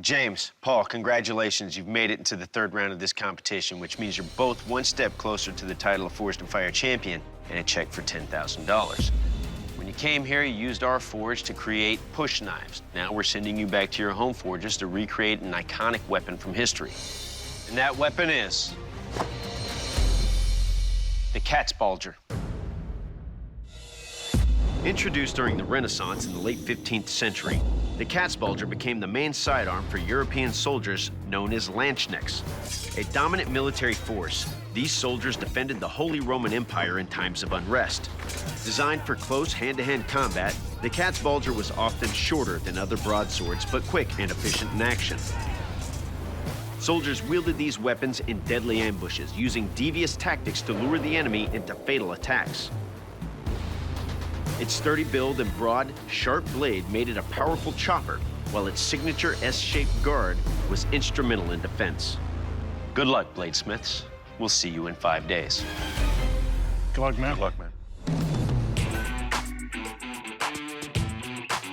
James, Paul, congratulations. You've made it into the third round of this competition, which means you're both one step closer to the title of Forged and Fire champion and a check for $10,000. When you came here, you used our forge to create push knives. Now we're sending you back to your home forges to recreate an iconic weapon from history. And that weapon is the Katzbalger. Introduced during the Renaissance in the late 15th century, the Katzbalger became the main sidearm for European soldiers known as Landsknechts. A dominant military force, these soldiers defended the Holy Roman Empire in times of unrest. Designed for close hand-to-hand combat, the Katzbalger was often shorter than other broadswords, but quick and efficient in action. Soldiers wielded these weapons in deadly ambushes, using devious tactics to lure the enemy into fatal attacks. Its sturdy build and broad, sharp blade made it a powerful chopper, while its signature S-shaped guard was instrumental in defense. Good luck, bladesmiths. We'll see you in 5 days. Good luck, man. Good luck, man.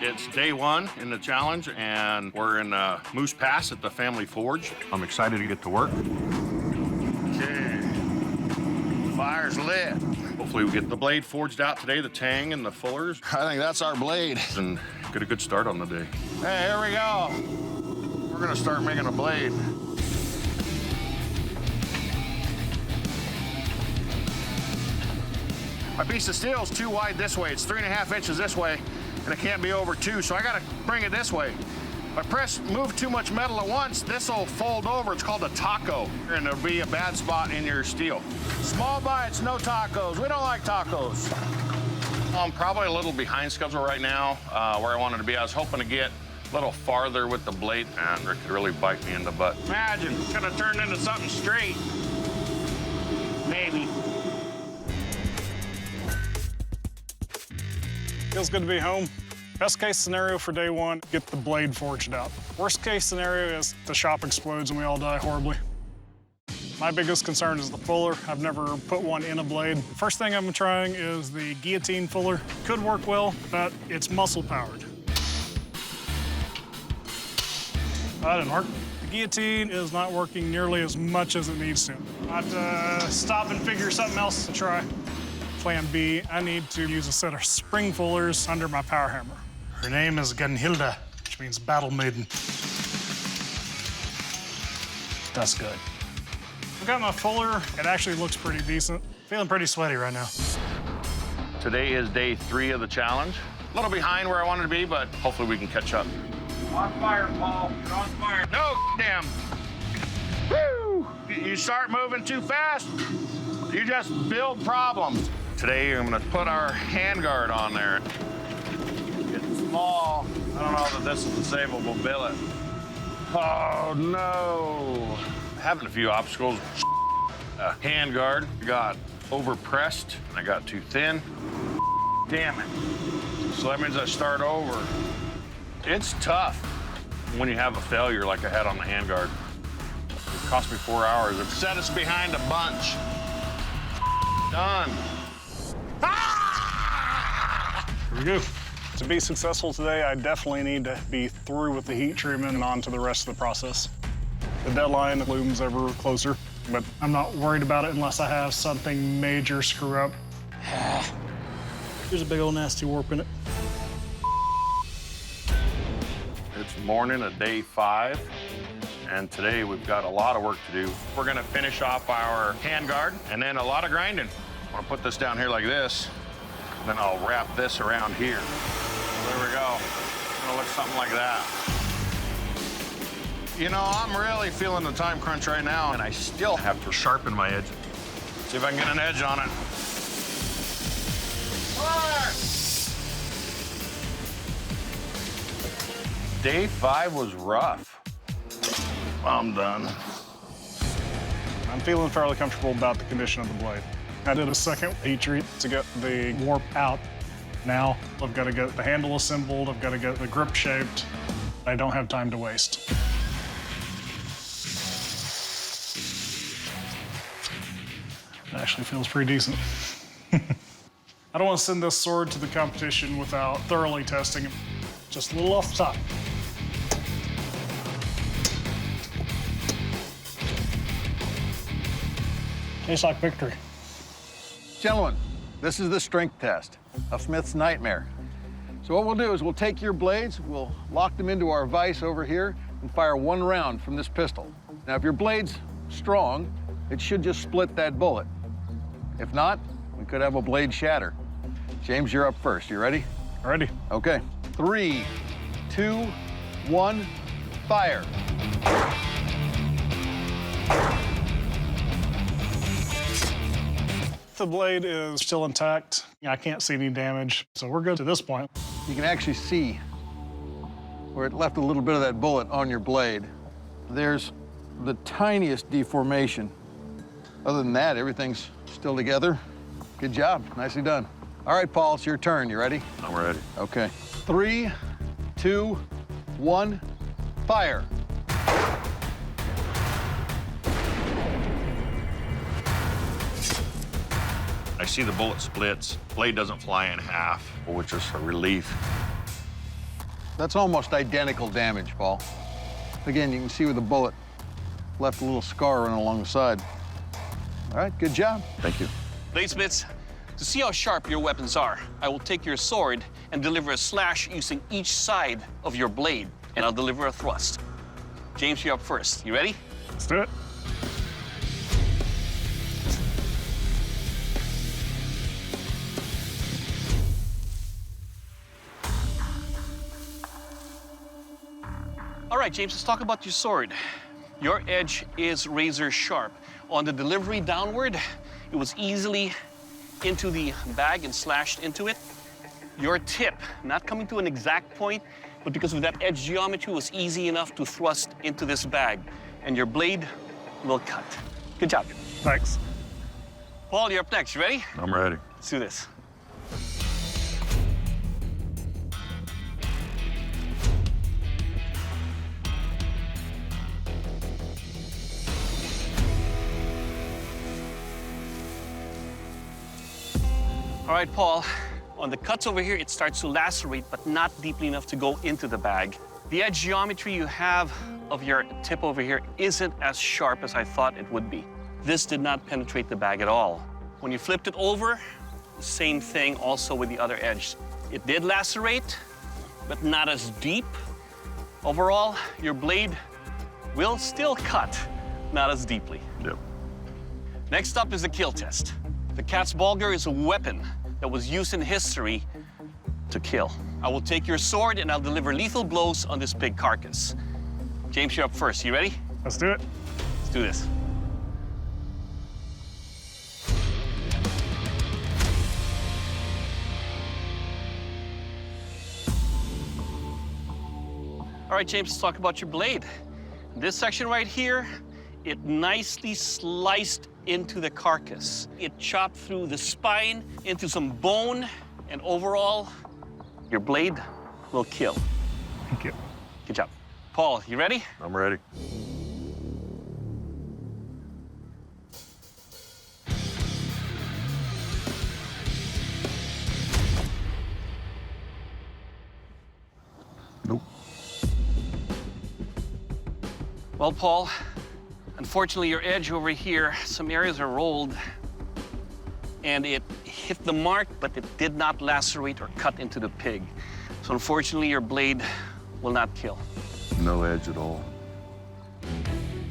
It's day one in the challenge, and we're in Moose Pass at the Family Forge. I'm excited to get to work. Okay. Fire's lit. Hopefully we get the blade forged out today, the tang and the fullers, I think that's our blade. and get a good start on the day. Hey, here we go. We're gonna start making a blade. My piece of steel is too wide this way. It's 3.5 inches this way, and it can't be over 2, so I gotta bring it this way. If I move too much metal at once, this will fold over. It's called a taco, and there'll be a bad spot in your steel. Small bites, no tacos. We don't like tacos. I'm probably a little behind schedule right now, where I wanted to be. I was hoping to get a little farther with the blade, and it could really bite me in the butt. Imagine, could have turned into something straight. Maybe. Feels good to be home. Best case scenario for day one, get the blade forged out. Worst case scenario is the shop explodes and we all die horribly. My biggest concern is the fuller. I've never put one in a blade. First thing I'm trying is the guillotine fuller. Could work well, but it's muscle powered. That didn't work. The guillotine is not working nearly as much as it needs to. I have to stop and figure something else to try. Plan B, I need to use a set of spring fullers under my power hammer. Her name is Gunhilda, which means battle maiden. That's good. I've got my fuller. It actually looks pretty decent. Feeling pretty sweaty right now. Today is day 3 of the challenge. A little behind where I wanted to be, but hopefully we can catch up. On fire, Paul. You're on fire. No, damn. Woo! You start moving too fast, you just build problems. Today I'm gonna put our handguard on there. It's small. I don't know that this is a savable billet. Oh, no. Having a few obstacles. Handguard got overpressed, and I got too thin. Damn it. So that means I start over. It's tough when you have a failure like I had on the handguard. It cost me 4 hours. It Set us behind a bunch. done. Here we go. To be successful today, I definitely need to be through with the heat treatment and on to the rest of the process. The deadline looms ever closer, but I'm not worried about it unless I have something major screw up. There's a big old nasty warp in it. It's morning of day 5, and today we've got a lot of work to do. We're gonna finish off our handguard, and then a lot of grinding. I'm gonna put this down here like this, and then I'll wrap this around here. There we go. It's gonna look something like that. You know, I'm really feeling the time crunch right now, and I still have to sharpen my edge. See if I can get an edge on it. Day 5 was rough. I'm done. I'm feeling fairly comfortable about the condition of the blade. I did a second heat treat to get the warp out. Now I've got to get the handle assembled, I've got to get the grip shaped. I don't have time to waste. It actually feels pretty decent. I don't want to send this sword to the competition without thoroughly testing it. Just a little off the top. Tastes like victory. Gentlemen, this is the strength test of Smith's nightmare. So what we'll do is we'll take your blades, we'll lock them into our vise over here, and fire 1 round from this pistol. Now, if your blade's strong, it should just split that bullet. If not, we could have a blade shatter. James, you're up first. You ready? Ready? Okay. 3, 2, 1, fire. The blade is still intact. I can't see any damage, so we're good to this point. You can actually see where it left a little bit of that bullet on your blade. There's the tiniest deformation. Other than that, everything's still together. Good job. Nicely done. All right, Paul, it's your turn. You ready? I'm ready. Okay. 3, 2, 1, fire. I see the bullet splits. Blade doesn't fly in half, which is a relief. That's almost identical damage, Paul. Again, you can see where the bullet left a little scar running along the side. All right, good job. Thank you. Bladesmiths, to see how sharp your weapons are, I will take your sword and deliver a slash using each side of your blade, and I'll deliver a thrust. James, you're up first. You ready? Let's do it. All right, James, let's talk about your sword. Your edge is razor sharp. On the delivery downward, it was easily into the bag and slashed into it. Your tip, not coming to an exact point, but because of that edge geometry, was easy enough to thrust into this bag, and your blade will cut. Good job. Thanks. Paul, you're up next. You ready? I'm ready. Let's do this. All right, Paul, on the cuts over here, it starts to lacerate, but not deeply enough to go into the bag. The edge geometry you have of your tip over here isn't as sharp as I thought it would be. This did not penetrate the bag at all. When you flipped it over, same thing also with the other edge. It did lacerate, but not as deep. Overall, your blade will still cut, not as deeply. Yep. Next up is the kill test. The cat's bulger is a weapon that was used in history to kill. I will take your sword and I'll deliver lethal blows on this pig carcass. James, you're up first. You ready? Let's do it. Let's do this. All right, James, let's talk about your blade. This section right here, it nicely sliced into the carcass. It chopped through the spine into some bone, and overall, your blade will kill. Thank you. Good job. Paul, you ready? I'm ready. Nope. Well, Paul, unfortunately, your edge over here, some areas are rolled, and it hit the mark, but it did not lacerate or cut into the pig. So unfortunately, your blade will not kill. No edge at all.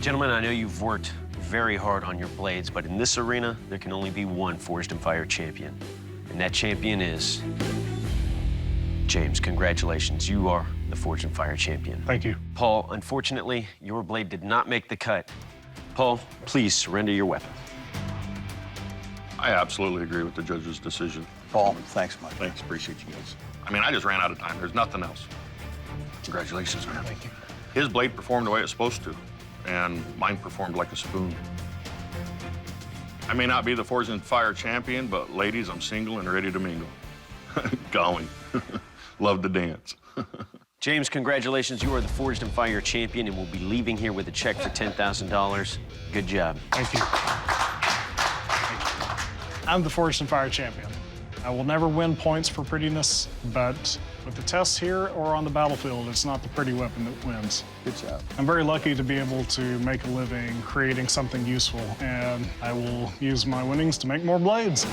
Gentlemen, I know you've worked very hard on your blades, but in this arena, there can only be one Forged in Fire champion. And that champion is James. Congratulations, you are the Forged in Fire champion. Thank you. Paul, unfortunately, your blade did not make the cut. Paul, please surrender your weapon. I absolutely agree with the judge's decision. Paul, thanks, Mike. Thanks, appreciate you guys. I mean, I just ran out of time. There's nothing else. Congratulations, man. Thank you. His blade performed the way it's supposed to, and mine performed like a spoon. I may not be the Forged in Fire champion, but ladies, I'm single and ready to mingle. Golly, love to dance. James, congratulations. You are the Forged in Fire champion and will be leaving here with a check for $10,000. Good job. Thank you. I'm the Forged in Fire champion. I will never win points for prettiness, but With the test here or on the battlefield, it's not the pretty weapon that wins. Good job. I'm very lucky to be able to make a living creating something useful, and I will use my winnings to make more blades.